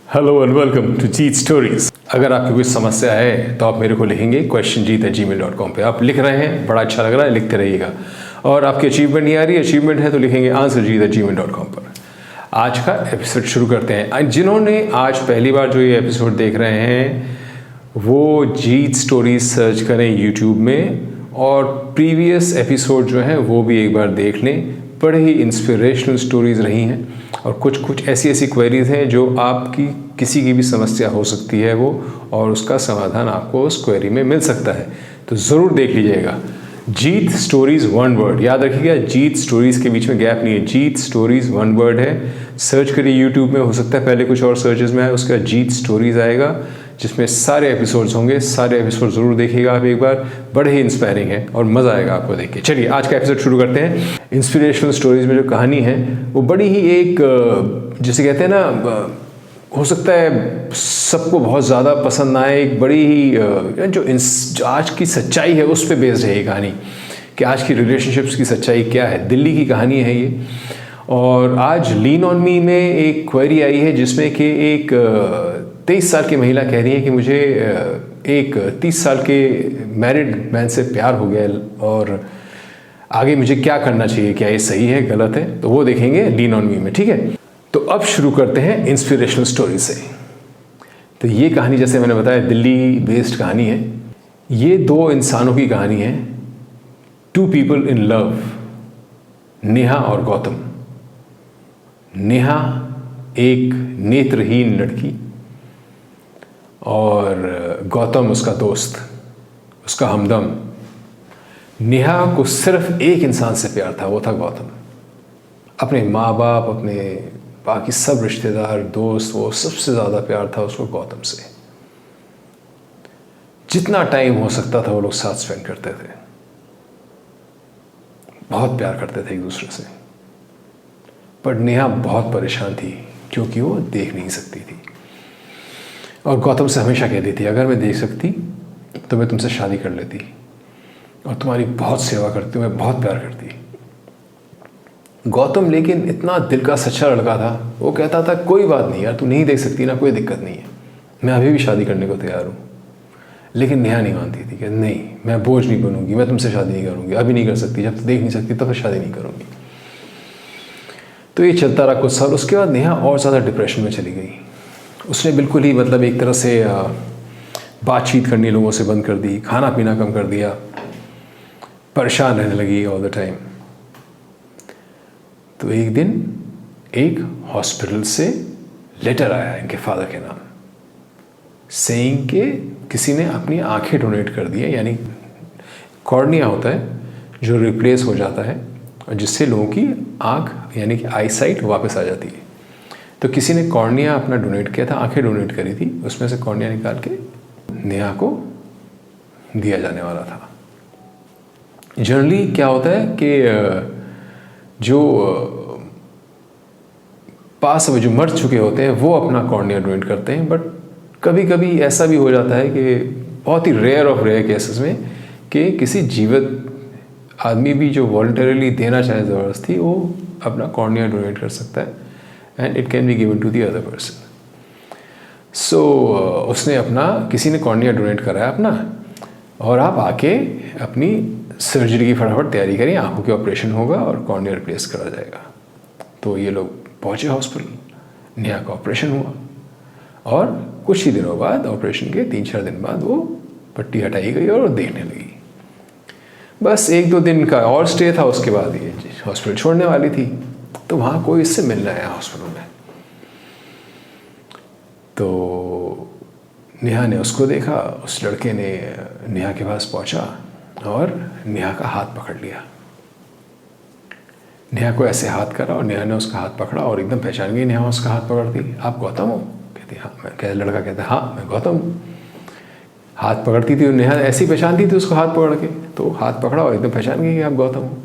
Hello and welcome to Jeet stories. अगर आपकी कोई समस्या है तो आप मेरे को लिखेंगे questionjeet@gmail.com पे। आप लिख रहे हैं, बड़ा अच्छा लग रहा है, लिखते रहिएगा। और आपकी अचीवमेंट नहीं आ रही, अचीवमेंट है तो लिखेंगे answerjeet@gmail.com पर। आज का एपिसोड शुरू करते हैं। जिन्होंने आज पहली बार जो ये एपिसोड देख रहे हैं वो जीत स्टोरीज सर्च करें यूट्यूब में और प्रीवियस एपिसोड जो हैं वो भी एक बार देख लें। बड़े ही इंस्पिरेशनल स्टोरीज़ रही हैं और कुछ ऐसी क्वेरीज हैं जो आपकी किसी की भी समस्या हो सकती है वो, और उसका समाधान आपको उस क्वेरी में मिल सकता है। तो ज़रूर देख लीजिएगा। जीत स्टोरीज़ वन वर्ड, याद रखिएगा, जीत स्टोरीज़ के बीच में गैप नहीं है। जीत स्टोरीज़ वन वर्ड है। सर्च करिए यूट्यूब में, हो सकता है पहले कुछ और सर्चेज में आए, उसके बाद जीत स्टोरीज़ आएगा जिसमें सारे एपिसोड्स होंगे। सारे एपिसोड ज़रूर देखिएगा आप एक बार, बड़े ही इंस्पायरिंग है और मज़ा आएगा आपको देख के। चलिए आज का एपिसोड शुरू करते हैं। इंस्पिरेशनल स्टोरीज़ में जो कहानी है वो बड़ी ही एक, जिसे कहते हैं ना, हो सकता है सबको बहुत ज़्यादा पसंद आए, एक बड़ी ही जो आज की सच्चाई है उस पर बेस्ड है ये कहानी, कि आज की रिलेशनशिप्स की सच्चाई क्या है। दिल्ली की कहानी है ये। और आज लीन ऑन मी में एक क्वेरी आई है जिसमें कि एक 23 साल की महिला कह रही है कि मुझे एक 30 साल के मैरिड मैन से प्यार हो गया और आगे मुझे क्या करना चाहिए, क्या ये सही है गलत है, तो वो देखेंगे लीन ऑन मी में। ठीक है, तो अब शुरू करते हैं इंस्पिरेशनल स्टोरी से। तो ये कहानी, जैसे मैंने बताया, दिल्ली बेस्ड कहानी है। ये दो इंसानों की कहानी है, two people in love, Neha और गौतम। नेहा एक नेत्रहीन लड़की और गौतम उसका दोस्त, उसका हमदम। नेहा को सिर्फ एक इंसान से प्यार था, वो था गौतम। अपने माँ बाप, अपने बाकी सब रिश्तेदार, दोस्त, वो सबसे ज़्यादा प्यार था उसको गौतम से। जितना टाइम हो सकता था वो लोग साथ स्पेंड करते थे, बहुत प्यार करते थे एक दूसरे से। पर नेहा बहुत परेशान थी क्योंकि वो देख नहीं सकती थी और गौतम से हमेशा कहती थी, अगर मैं देख सकती तो मैं तुमसे शादी कर लेती और तुम्हारी बहुत सेवा करती, मैं बहुत प्यार करती। गौतम लेकिन इतना दिल का सच्चा लड़का था, वो कहता था कोई बात नहीं यार, तू नहीं देख सकती ना, कोई दिक्कत नहीं है, मैं अभी भी शादी करने को तैयार हूँ। लेकिन नेहा नहीं मानती थी कि नहीं, मैं बोझ नहीं बनूंगी, मैं तुमसे शादी नहीं करूँगी, अभी नहीं कर सकती, जब तक देख नहीं सकती तो फिर शादी नहीं करूँगी। तो ये चलता रहा कुछ साल। उसके बाद नेहा और ज़्यादा डिप्रेशन में चली गई। उसने बिल्कुल ही मतलब एक तरह से बातचीत करनी लोगों से बंद कर दी, खाना पीना कम कर दिया, परेशान रहने लगी ऑल द टाइम। तो एक दिन एक हॉस्पिटल से लेटर आया इनके फादर के नाम, सेइंग के किसी ने अपनी आंखें डोनेट कर दी है। यानी कॉर्निया होता है जो रिप्लेस हो जाता है और जिससे लोगों की आँख यानी कि आई साइट वापस आ जाती है। तो किसी ने कॉर्निया अपना डोनेट किया था, आंखें डोनेट करी थी, उसमें से कॉर्निया निकाल के नेहा को दिया जाने वाला था। जनरली क्या होता है कि जो पास में जो मर चुके होते हैं वो अपना कॉर्निया डोनेट करते हैं, बट कभी कभी ऐसा भी हो जाता है कि बहुत ही रेयर ऑफ रेयर केसेस में कि किसी जीवित आदमी भी जो वॉलंटरीली देना चाहे ज़बरदस्ती, वो अपना कॉर्निया डोनेट कर सकता है and it can be given to the other person. So उसने अपना, किसी ने कॉर्निया डोनेट कराया अपना, और आप आके अपनी सर्जरी की फटाफट तैयारी करें, आंखों के ऑपरेशन होगा और कॉर्निया रिप्लेस करा जाएगा। तो ये लोग पहुँचे हॉस्पिटल, नेहा का ऑपरेशन हुआ और कुछ ही दिनों बाद, ऑपरेशन के 3-4 दिन बाद, वो पट्टी हटाई गई और देखने लगी। बस 1-2 दिन का और स्टे था, उसके बाद ये हॉस्पिटल छोड़ने वाली थी। तो वहाँ कोई इससे मिलने आया हॉस्पिटल में। तो नेहा ने उसको देखा, उस लड़के ने नेहा के पास पहुँचा और नेहा का हाथ पकड़ लिया। नेहा को ऐसे हाथ करा और नेहा ने उसका हाथ पकड़ा और एकदम पहचान गई नेहा उसका हाथ पकड़ती। आप गौतम हो? कहती हाँ। मैं लड़का कहता हाँ मैं गौतम हूँ। हाथ पकड़ती थी और नेहा ऐसी पहचानती थी उसको हाथ पकड़ के, तो हाथ पकड़ा और एकदम पहचान गई कि आप गौतम हो।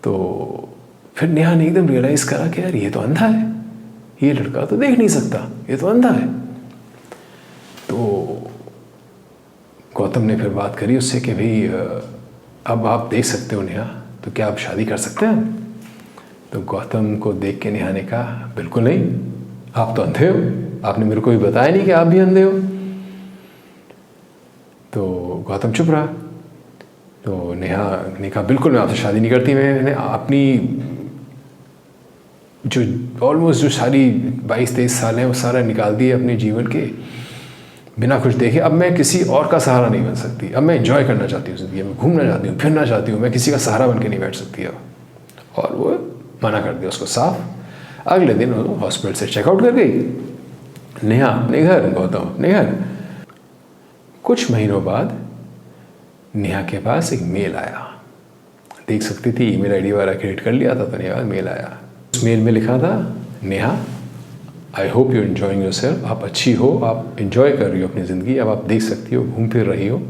तो फिर नेहा ने एकदम रियलाइज़ करा कि यार ये तो अंधा है, ये लड़का तो देख नहीं सकता, ये तो अंधा है। तो गौतम ने फिर बात करी उससे कि भाई अब आप देख सकते हो नेहा, तो क्या आप शादी कर सकते हैं? तो गौतम को देख के नेहा ने कहा बिल्कुल नहीं, आप तो अंधे हो, आपने मेरे को भी बताया नहीं कि आप भी अंधे हो। तो गौतम चुप रहा। तो नेहा ने कहा बिल्कुल मैं आपसे शादी नहीं करती, मैंने अपनी जो ऑलमोस्ट जो सारी 22-23 साल हैं वो सारा निकाल दिए अपने जीवन के बिना कुछ देखे। अब मैं किसी और का सहारा नहीं बन सकती, अब मैं एंजॉय करना चाहती हूँ ज़िंदगी में, घूमना चाहती हूँ, फिरना चाहती हूँ, मैं किसी का सहारा बन के नहीं बैठ सकती अब। और वो मना कर दिया उसको साफ। अगले दिन वो हॉस्पिटल से चेकआउट कर गई, नेहा अपने घर, गौतम अपने घर। कुछ महीनों बाद नेहा के पास एक मेल आया, देख सकती थी ईमेल आईडी वाला क्रिएट कर लिया था, तो नेहा मेल आया। उस मेल में लिखा था, Neha I hope you enjoying your self, आप अच्छी हो, आप एंजॉय कर रही हो अपनी ज़िंदगी, अब आप देख सकती हो, घूम फिर रही हो,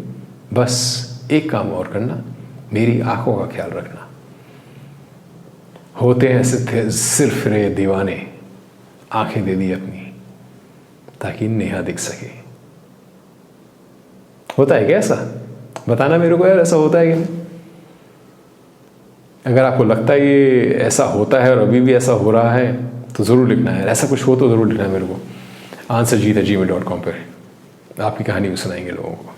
बस एक काम और करना, मेरी आंखों का ख्याल रखना। होते हैं सिर्फ रे दीवाने, आंखें दे दी अपनी ताकि नेहा दिख सके। होता है क्या ऐसा? बताना मेरे को यार, ऐसा होता है कि नहीं? अगर आपको लगता है ये ऐसा होता है और अभी भी ऐसा हो रहा है तो ज़रूर लिखना है, ऐसा कुछ हो तो ज़रूर लिखना है मेरे को answerjeet@gmail.com पर। आपकी कहानी भी सुनाएंगे लोगों को।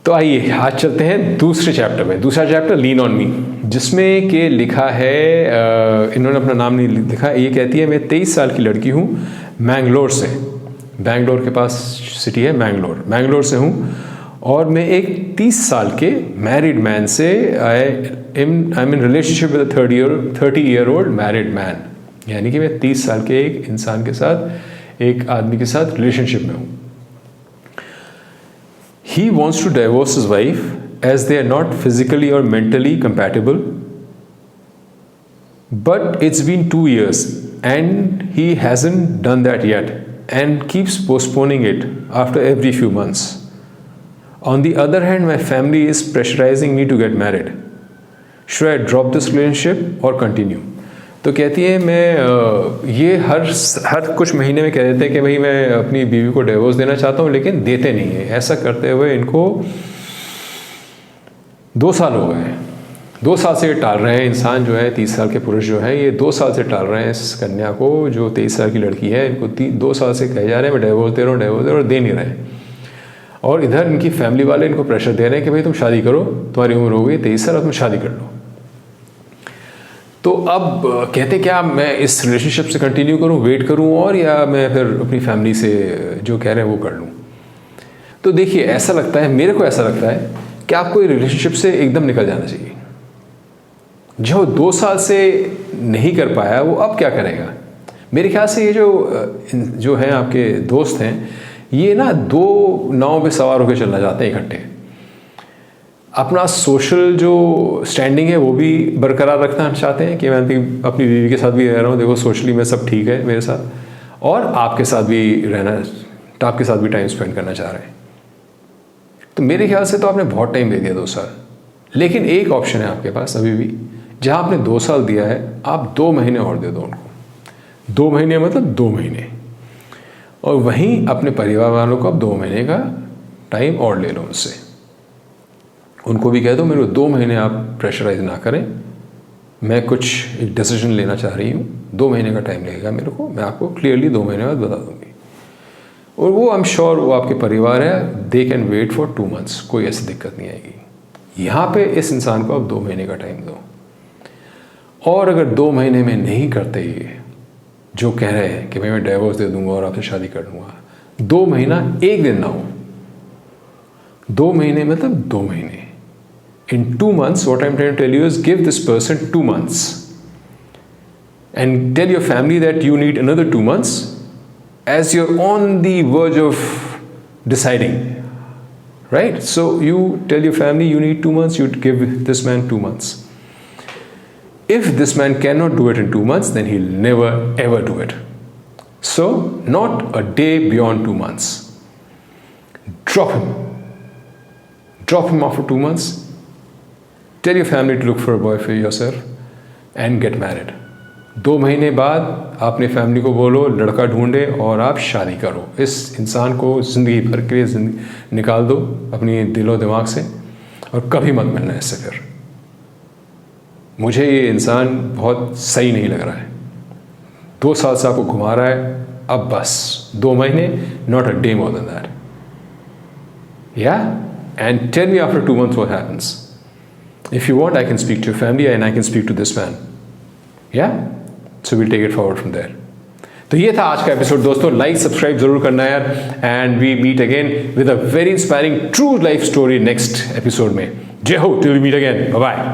तो आइए आज चलते हैं दूसरे चैप्टर में। दूसरा चैप्टर लीन ऑन मी, जिसमें कि लिखा है, इन्होंने अपना नाम नहीं लिखा, ये कहती है मैं 23 साल की लड़की हूँ, मैंगलोर से, बैंगलोर के पास सिटी है मैंगलोर से हूँ, और मैं एक 30 साल के मैरिड मैन से I am in relationship with 30-year-old married man, यानी कि मैं 30 साल के एक इंसान के साथ, एक आदमी के साथ रिलेशनशिप में हूँ। He wants to divorce his wife as they are not physically or mentally compatible, but it's been 2 years and he hasn't done that yet and keeps postponing it after every few months. On the other hand, my family is pressurizing me to get married. Should I drop this relationship or continue? तो कहती है मैं ये हर कुछ महीने में कह देते हैं कि भाई मैं अपनी बीवी को डिवोर्स देना चाहता हूँ, लेकिन देते नहीं है। ऐसा करते हुए इनको 2 साल हो गए। 2 साल से ये टाल रहे हैं, इंसान जो है 30 साल के पुरुष जो है ये 2 साल से टाल रहे हैं इस कन्या को, जो 23 साल की लड़की है, इनको 2 साल से कहे जा रहे हैं मैं डिवोर्स दे रहा हूँ, दे नहीं रहे। और इधर इनकी फैमिली वाले इनको प्रेशर दे रहे हैं कि भाई तुम शादी करो, तुम्हारी उम्र हो गई 23 साल, तुम शादी कर लो। तो अब कहते क्या मैं इस रिलेशनशिप से कंटिन्यू करूं, वेट करूं, और या मैं फिर अपनी फैमिली से जो कह रहे हैं वो कर लूं। तो देखिए ऐसा लगता है, मेरे को ऐसा लगता है कि आपको ये रिलेशनशिप से एकदम निकल जाना चाहिए। जो 2 साल से नहीं कर पाया वो अब क्या करेगा? मेरे ख्याल से ये जो हैं आपके दोस्त हैं, ये ना 2 नाव पे सवार होकर चलना चाहते हैं इकट्ठे। अपना सोशल जो स्टैंडिंग है वो भी बरकरार रखना चाहते हैं कि मैं अपनी बीवी के साथ भी रह रहा हूँ, देखो सोशली मैं सब ठीक है मेरे साथ, और आपके साथ भी रहना, आपके साथ भी टाइम स्पेंड करना चाह रहे हैं। तो मेरे ख्याल से तो आपने बहुत टाइम दे दिया 2 साल, लेकिन एक ऑप्शन है आपके पास अभी भी, जहाँ आपने 2 साल दिया है आप 2 महीने और दे दो उनको। 2 महीने मतलब 2 महीने, और वहीं अपने परिवार वालों को अब 2 महीने का टाइम और ले लो उनसे। उनको भी कह दो मेरे को 2 महीने आप प्रेशराइज ना करें, मैं कुछ एक डिसीजन लेना चाह रही हूँ, 2 महीने का टाइम लगेगा मेरे को, मैं आपको क्लियरली 2 महीने बाद बता दूँगी। और वो आई एम श्योर वो आपके परिवार है, they can wait for 2 months, कोई ऐसी दिक्कत नहीं आएगी। यहाँ पे इस इंसान को आप 2 महीने का टाइम दो, और अगर 2 महीने में नहीं करते ये जो कह रहे हैं कि मैं डिवोर्स दे दूंगा और आपसे शादी कर लूँगा, 2 महीना 1 दिन ना हो, 2 महीने मतलब 2 महीने। In 2 months, what I'm trying to tell you is give this person 2 months and tell your family that you need another 2 months as you're on the verge of deciding, right? So you tell your family you need 2 months, you give this man 2 months. If this man cannot do it in 2 months, then he'll never ever do it. So not a day beyond 2 months. Drop him after 2 months. Tell your family to look for a boy for yourself and get married. 2 महीने बाद अपने family को बोलो लड़का ढूंढे और आप शादी करो। इस इंसान को ज़िंदगी भर के लिए निकाल दो अपनी दिलो दिमाग से, और कभी मत मिलना इससे फिर। मुझे ये इंसान बहुत सही नहीं लग रहा है। 2 साल से आपको घुमा रहा है, अब बस 2 महीने, not a day more than that. Yeah? And tell me after 2 months what happens. If you want, I can speak to your family and I can speak to this man. Yeah? So we'll take it forward from there. तो ये था आज का episode दोस्तों. Like subscribe जरूर करना यार. And we meet again with a very inspiring true life story next episode में. जय हो, till we meet again. Bye bye.